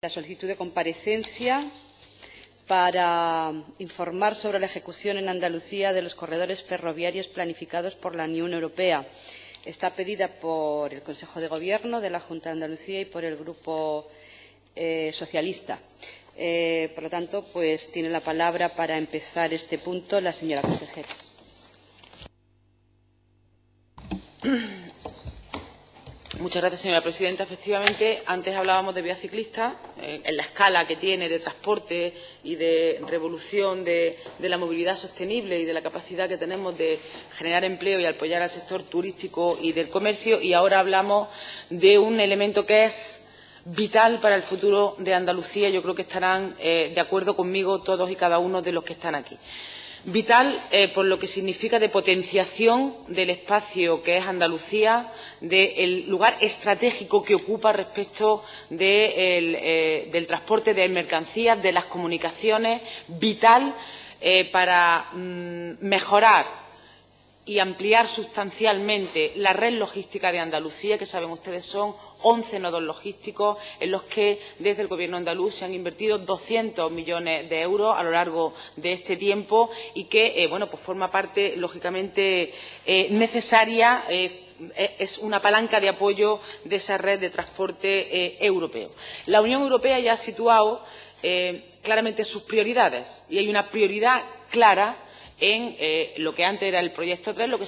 La solicitud de comparecencia para informar sobre la ejecución en Andalucía de los corredores ferroviarios planificados por la Unión Europea. Está pedida por el Consejo de Gobierno de la Junta de Andalucía y por el Grupo Socialista. Por lo tanto, pues tiene la palabra para empezar este punto la señora consejera. Muchas gracias, señora presidenta. Efectivamente, antes hablábamos de vía ciclista, en la escala que tiene de transporte y de revolución de la movilidad sostenible y de la capacidad que tenemos de generar empleo y apoyar al sector turístico y del comercio. Y ahora hablamos de un elemento que es vital para el futuro de Andalucía. Yo creo que estarán de acuerdo conmigo todos y cada uno de los que están aquí. Vital por lo que significa de potenciación del espacio que es Andalucía, del lugar estratégico que ocupa respecto del transporte de mercancías, de las comunicaciones, vital para mejorar y ampliar sustancialmente la red logística de Andalucía, que saben ustedes son 11 nodos logísticos en los que desde el Gobierno andaluz se han invertido 200 millones de euros a lo largo de este tiempo y que pues forma parte, lógicamente, necesaria. Es una palanca de apoyo de esa red de transporte europeo. La Unión Europea ya ha situado claramente sus prioridades y hay una prioridad clara en lo que antes era el proyecto 3, lo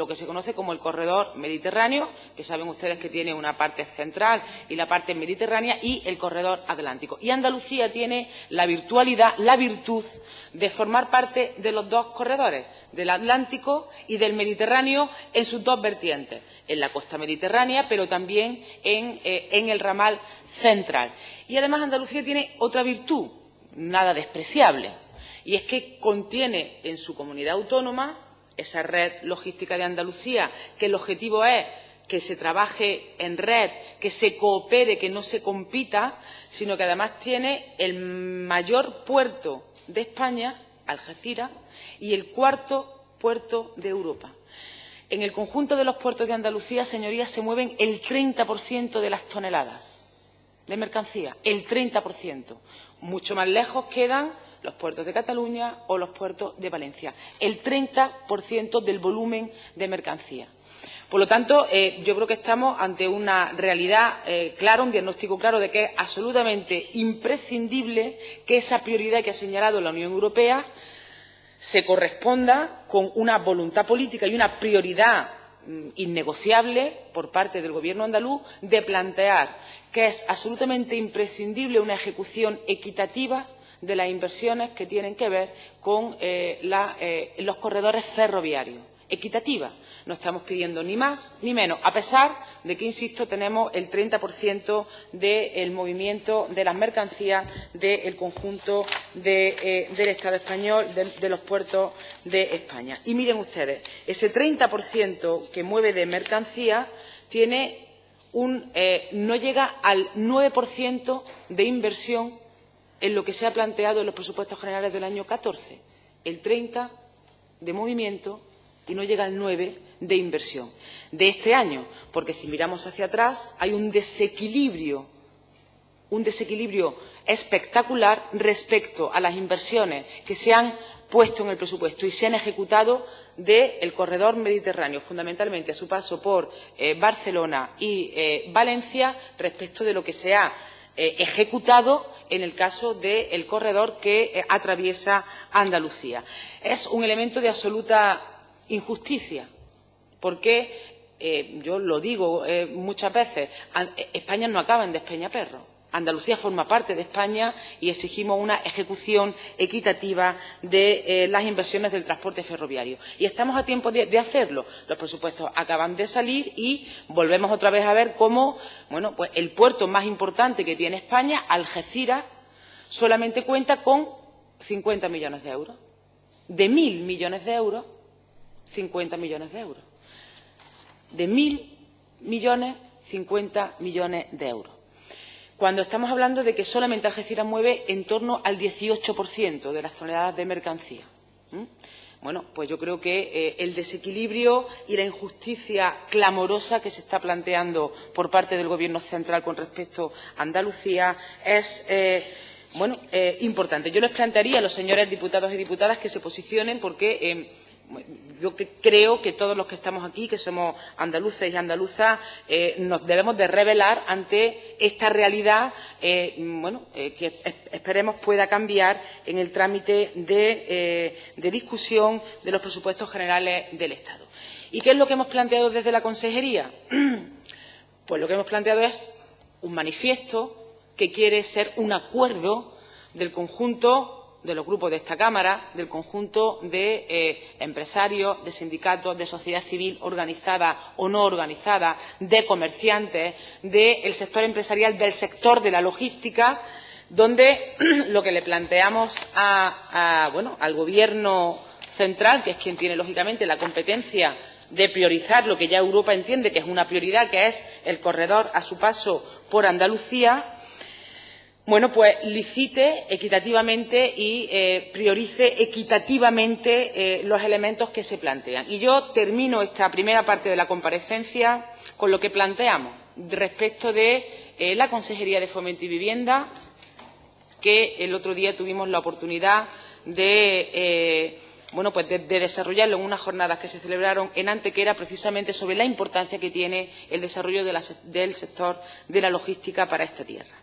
que se conoce como el corredor mediterráneo, que saben ustedes que tiene una parte central y la parte mediterránea, y el corredor atlántico. Y Andalucía tiene la virtud de formar parte de los dos corredores, del Atlántico y del Mediterráneo en sus dos vertientes, en la costa mediterránea, pero también en el ramal central. Y además Andalucía tiene otra virtud, nada despreciable, y es que contiene en su comunidad autónoma esa red logística de Andalucía, que el objetivo es que se trabaje en red, que se coopere, que no se compita, sino que además tiene el mayor puerto de España, Algeciras, y el cuarto puerto de Europa. En el conjunto de los puertos de Andalucía, señorías, se mueven el 30% de las toneladas de mercancía, el 30%. Mucho más lejos quedan los puertos de Cataluña o los puertos de Valencia, el 30% del volumen de mercancía. Por lo tanto, yo creo que estamos ante una realidad clara, un diagnóstico claro de que es absolutamente imprescindible que esa prioridad que ha señalado la Unión Europea se corresponda con una voluntad política y una prioridad innegociable por parte del Gobierno andaluz de plantear que es absolutamente imprescindible una ejecución equitativa de las inversiones que tienen que ver con los corredores ferroviarios. Equitativa. No estamos pidiendo ni más ni menos, a pesar de que, insisto, tenemos el 30% del movimiento de las mercancías del conjunto del Estado español, de los puertos de España. Y miren ustedes, ese 30% que mueve de mercancía tiene no llega al 9% de inversión en lo que se ha planteado en los presupuestos generales del año 14, el 30% de movimiento y no llega al 9% de inversión de este año, porque si miramos hacia atrás hay un desequilibrio espectacular respecto a las inversiones que se han puesto en el presupuesto y se han ejecutado del corredor mediterráneo, fundamentalmente a su paso por Barcelona y Valencia, respecto de lo que se ha ejecutado en el caso del corredor que atraviesa Andalucía. Es un elemento de absoluta injusticia, porque, yo lo digo muchas veces, España no acaba en Despeñaperro. Andalucía forma parte de España y exigimos una ejecución equitativa de las inversiones del transporte ferroviario. Y estamos a tiempo de hacerlo. Los presupuestos acaban de salir y volvemos otra vez a ver cómo pues el puerto más importante que tiene España, Algeciras, solamente cuenta con 50 millones de euros. De 1.000 millones de euros, 50 millones de euros. De 1.000 millones, 50 millones de euros. Cuando estamos hablando de que solamente Algeciras mueve en torno al 18% de las toneladas de mercancía. bueno, pues yo creo que el desequilibrio y la injusticia clamorosa que se está planteando por parte del Gobierno central con respecto a Andalucía es importante. Yo les plantearía a los señores diputados y diputadas que se posicionen porque yo creo que todos los que estamos aquí, que somos andaluces y andaluzas, nos debemos de rebelar ante esta realidad que esperemos pueda cambiar en el trámite de discusión de los presupuestos generales del Estado. ¿Y qué es lo que hemos planteado desde la Consejería? Pues lo que hemos planteado es un manifiesto que quiere ser un acuerdo del conjunto de los grupos de esta Cámara, del conjunto de empresarios, de sindicatos, de sociedad civil organizada o no organizada, de comerciantes, del sector empresarial, del sector de la logística, donde lo que le planteamos al Gobierno central, que es quien tiene, lógicamente, la competencia de priorizar lo que ya Europa entiende que es una prioridad, que es el corredor a su paso por Andalucía, pues licite equitativamente y priorice equitativamente los elementos que se plantean. Y yo termino esta primera parte de la comparecencia con lo que planteamos respecto de la Consejería de Fomento y Vivienda, que el otro día tuvimos la oportunidad de desarrollarlo en unas jornadas que se celebraron en Antequera, precisamente sobre la importancia que tiene el desarrollo del sector de la logística para esta tierra.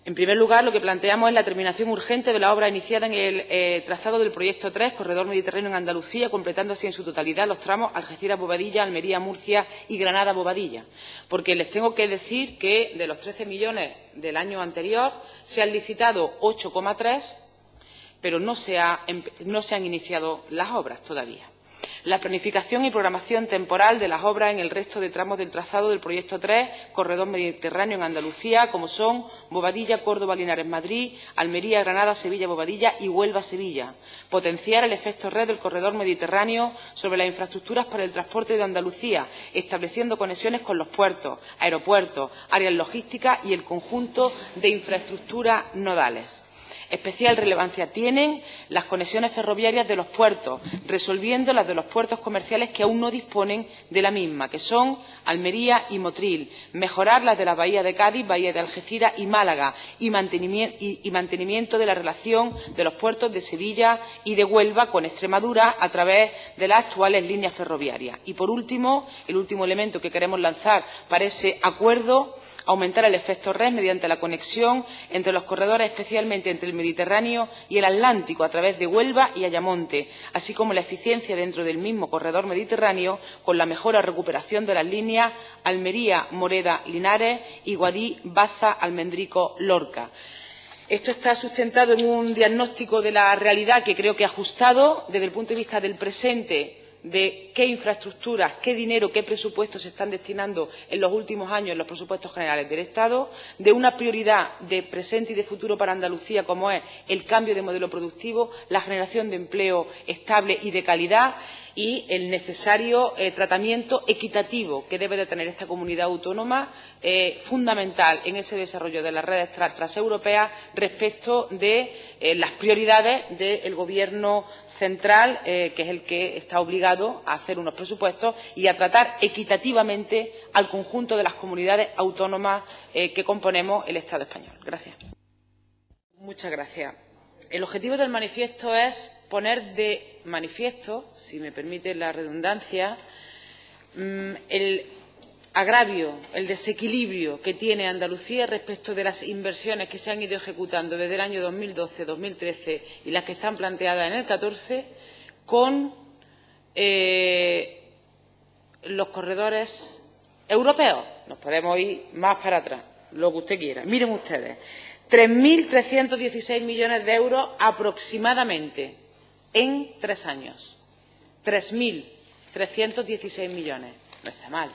En primer lugar, lo que planteamos es la terminación urgente de la obra iniciada en el trazado del proyecto 3, Corredor Mediterráneo en Andalucía, completando así en su totalidad los tramos Algeciras-Bobadilla, Almería-Murcia y Granada-Bobadilla. Porque les tengo que decir que de los 13 millones del año anterior se han licitado 8,3, pero no se han iniciado las obras todavía. La planificación y programación temporal de las obras en el resto de tramos del trazado del proyecto 3, Corredor Mediterráneo en Andalucía, como son Bobadilla, Córdoba, Linares, Madrid, Almería, Granada, Sevilla, Bobadilla y Huelva, Sevilla. Potenciar el efecto red del Corredor Mediterráneo sobre las infraestructuras para el transporte de Andalucía, estableciendo conexiones con los puertos, aeropuertos, áreas logísticas y el conjunto de infraestructuras nodales. Especial relevancia tienen las conexiones ferroviarias de los puertos, resolviendo las de los puertos comerciales que aún no disponen de la misma, que son Almería y Motril, mejorar las de la Bahía de Cádiz, Bahía de Algeciras y Málaga y mantenimiento de la relación de los puertos de Sevilla y de Huelva con Extremadura a través de las actuales líneas ferroviarias. Y, por último, el último elemento que queremos lanzar para ese acuerdo, aumentar el efecto red mediante la conexión entre los corredores, especialmente entre el Mediterráneo y el Atlántico, a través de Huelva y Ayamonte, así como la eficiencia dentro del mismo corredor mediterráneo con la mejora o recuperación de las líneas Almería, Moreda, Linares y Guadix, Baza, Almendrico, Lorca. Esto está sustentado en un diagnóstico de la realidad que creo que ajustado desde el punto de vista del presente, de qué infraestructuras, qué dinero, qué presupuestos se están destinando en los últimos años en los presupuestos generales del Estado, de una prioridad de presente y de futuro para Andalucía como es el cambio de modelo productivo, la generación de empleo estable y de calidad y el necesario tratamiento equitativo que debe de tener esta comunidad autónoma, fundamental en ese desarrollo de las redes transeuropeas respecto de las prioridades del Gobierno central, que es el que está obligado a hacer unos presupuestos y a tratar equitativamente al conjunto de las comunidades autónomas que componemos el Estado español. Gracias. Muchas gracias. El objetivo del manifiesto es poner de manifiesto, si me permite la redundancia, el agravio, el desequilibrio que tiene Andalucía respecto de las inversiones que se han ido ejecutando desde el año 2012-2013 y las que están planteadas en el 14 con los corredores europeos. Nos podemos ir más para atrás, lo que usted quiera. Miren ustedes, 3.316 millones de euros aproximadamente en 3 años. 3.316 millones. No está mal.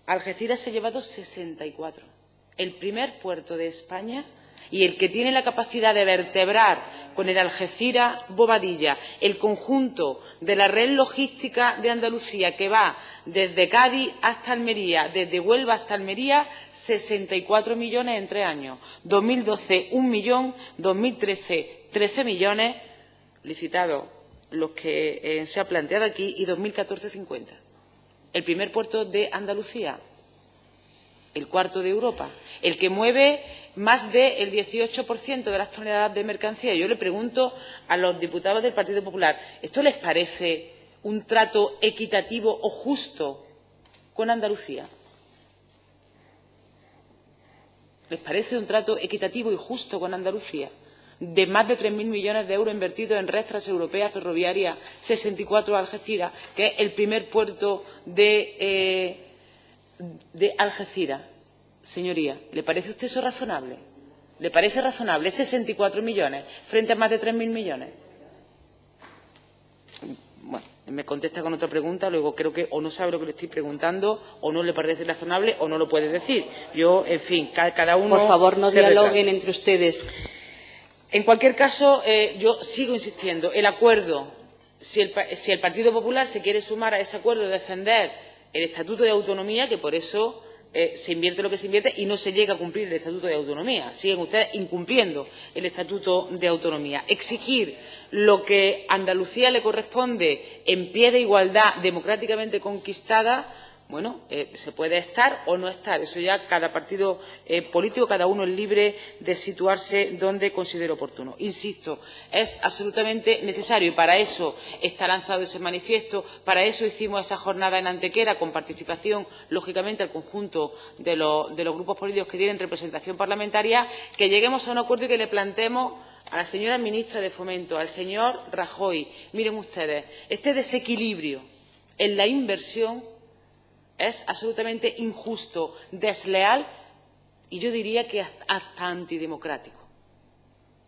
Algeciras se ha llevado 64. El primer puerto de España y el que tiene la capacidad de vertebrar con el Algeciras-Bobadilla el conjunto de la red logística de Andalucía que va desde Cádiz hasta Almería, desde Huelva hasta Almería, 64 millones en 3 años. 2012, 1 millón, 2013, 13 millones, licitado los que se ha planteado aquí, y 2014-50. El primer puerto de Andalucía, el cuarto de Europa, el que mueve más del 18% de las toneladas de mercancía. Yo le pregunto a los diputados del Partido Popular, ¿esto les parece un trato equitativo o justo con Andalucía? ¿Les parece un trato equitativo y justo con Andalucía? De más de 3.000 millones de euros invertidos en red transeuropea ferroviaria 64 Algeciras, que es el primer puerto de Algeciras. Señoría, ¿le parece a usted eso razonable? ¿Le parece razonable 64 millones frente a más de 3.000 millones? Bueno, me contesta con otra pregunta, luego creo que o no sabe lo que le estoy preguntando, o no le parece razonable, o no lo puede decir. Yo, en fin, cada uno... Por favor, no dialoguen entre ustedes. En cualquier caso, yo sigo insistiendo. El acuerdo, si el Partido Popular se quiere sumar a ese acuerdo de defender el Estatuto de Autonomía, que por eso se invierte lo que se invierte y no se llega a cumplir el Estatuto de Autonomía. Siguen ustedes incumpliendo el Estatuto de Autonomía. Exigir lo que a Andalucía le corresponde en pie de igualdad democráticamente conquistada, bueno, se puede estar o no estar. Eso ya cada partido político, cada uno es libre de situarse donde considere oportuno. Insisto, es absolutamente necesario y para eso está lanzado ese manifiesto, para eso hicimos esa jornada en Antequera con participación, lógicamente, al conjunto de los grupos políticos que tienen representación parlamentaria, que lleguemos a un acuerdo y que le planteemos a la señora ministra de Fomento, al señor Rajoy. Miren ustedes, este desequilibrio en la inversión es absolutamente injusto, desleal y yo diría que hasta antidemocrático.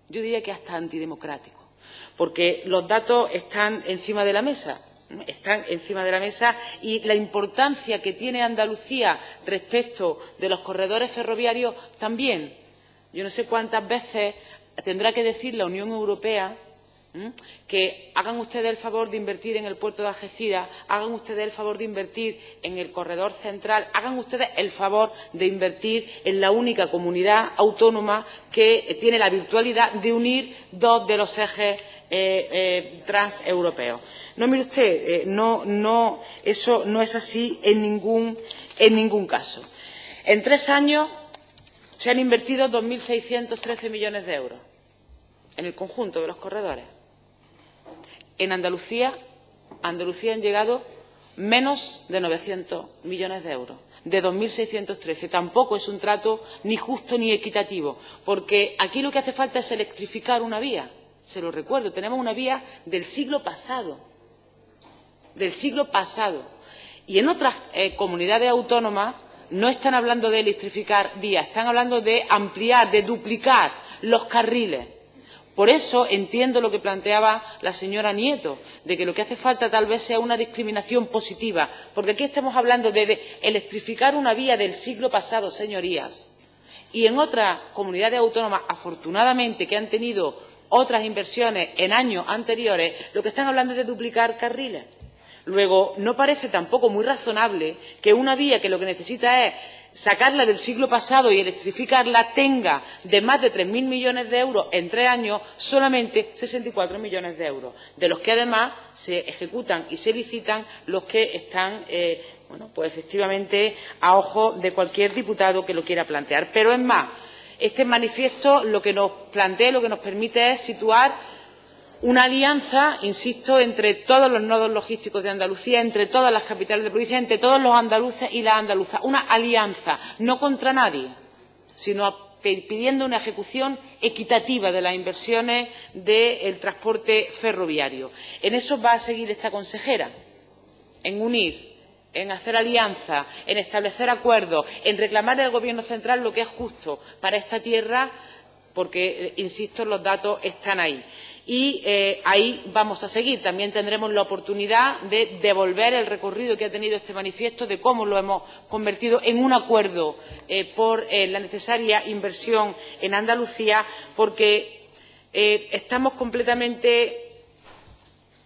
Yo diría que hasta antidemocrático, porque los datos están encima de la mesa. Están encima de la mesa y la importancia que tiene Andalucía respecto de los corredores ferroviarios también. Yo no sé cuántas veces tendrá que decir la Unión Europea que hagan ustedes el favor de invertir en el puerto de Algeciras, hagan ustedes el favor de invertir en el corredor central, hagan ustedes el favor de invertir en la única comunidad autónoma que tiene la virtualidad de unir dos de los ejes transeuropeos. No, mire usted, eso no es así en ningún caso. En 3 años se han invertido 2.613 millones de euros en el conjunto de los corredores. En Andalucía han llegado menos de 900 millones de euros, de 2.613. Tampoco es un trato ni justo ni equitativo, porque aquí lo que hace falta es electrificar una vía. Se lo recuerdo, tenemos una vía del siglo pasado. Y en otras comunidades autónomas no están hablando de electrificar vías, están hablando de ampliar, de duplicar los carriles. Por eso entiendo lo que planteaba la señora Nieto, de que lo que hace falta tal vez sea una discriminación positiva, porque aquí estamos hablando de electrificar una vía del siglo pasado, señorías, y en otras comunidades autónomas, afortunadamente, que han tenido otras inversiones en años anteriores, lo que están hablando es de duplicar carriles. Luego, no parece tampoco muy razonable que una vía que lo que necesita es sacarla del siglo pasado y electrificarla tenga de más de 3.000 millones de euros en 3 años solamente 64 millones de euros, de los que además se ejecutan y se licitan los que están, pues efectivamente a ojo de cualquier diputado que lo quiera plantear. Pero es más, este manifiesto lo que nos plantea, lo que nos permite es situar una alianza, insisto, entre todos los nodos logísticos de Andalucía, entre todas las capitales de provincia, entre todos los andaluces y las andaluzas. Una alianza, no contra nadie, sino pidiendo una ejecución equitativa de las inversiones del transporte ferroviario. En eso va a seguir esta consejera, en unir, en hacer alianza, en establecer acuerdos, en reclamar al Gobierno central lo que es justo para esta tierra, porque, insisto, los datos están ahí. Y ahí vamos a seguir. También tendremos la oportunidad de devolver el recorrido que ha tenido este manifiesto, de cómo lo hemos convertido en un acuerdo por la necesaria inversión en Andalucía, porque estamos completamente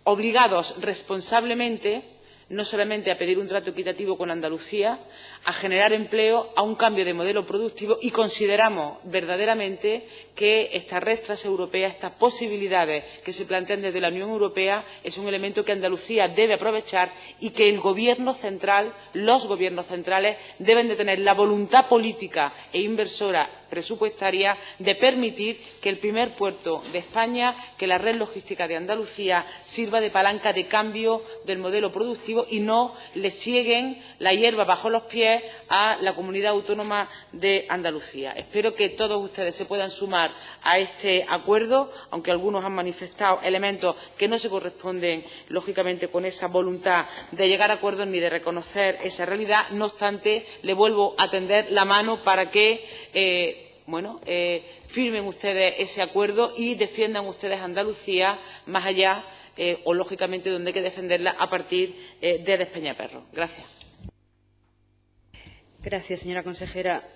obligados responsablemente no solamente a pedir un trato equitativo con Andalucía, a generar empleo, a un cambio de modelo productivo, y consideramos verdaderamente que esta red transeuropea, estas posibilidades que se plantean desde la Unión Europea, es un elemento que Andalucía debe aprovechar y que el Gobierno central, los gobiernos centrales, deben de tener la voluntad política e inversora presupuestaria de permitir que el primer puerto de España, que la red logística de Andalucía, sirva de palanca de cambio del modelo productivo y no le sieguen la hierba bajo los pies a la Comunidad Autónoma de Andalucía. Espero que todos ustedes se puedan sumar a este acuerdo, aunque algunos han manifestado elementos que no se corresponden, lógicamente, con esa voluntad de llegar a acuerdos ni de reconocer esa realidad. No obstante, le vuelvo a tender la mano para que firmen ustedes ese acuerdo y defiendan ustedes Andalucía más allá o, lógicamente, donde hay que defenderla a partir de Despeñaperro. Gracias. Gracias, señora consejera.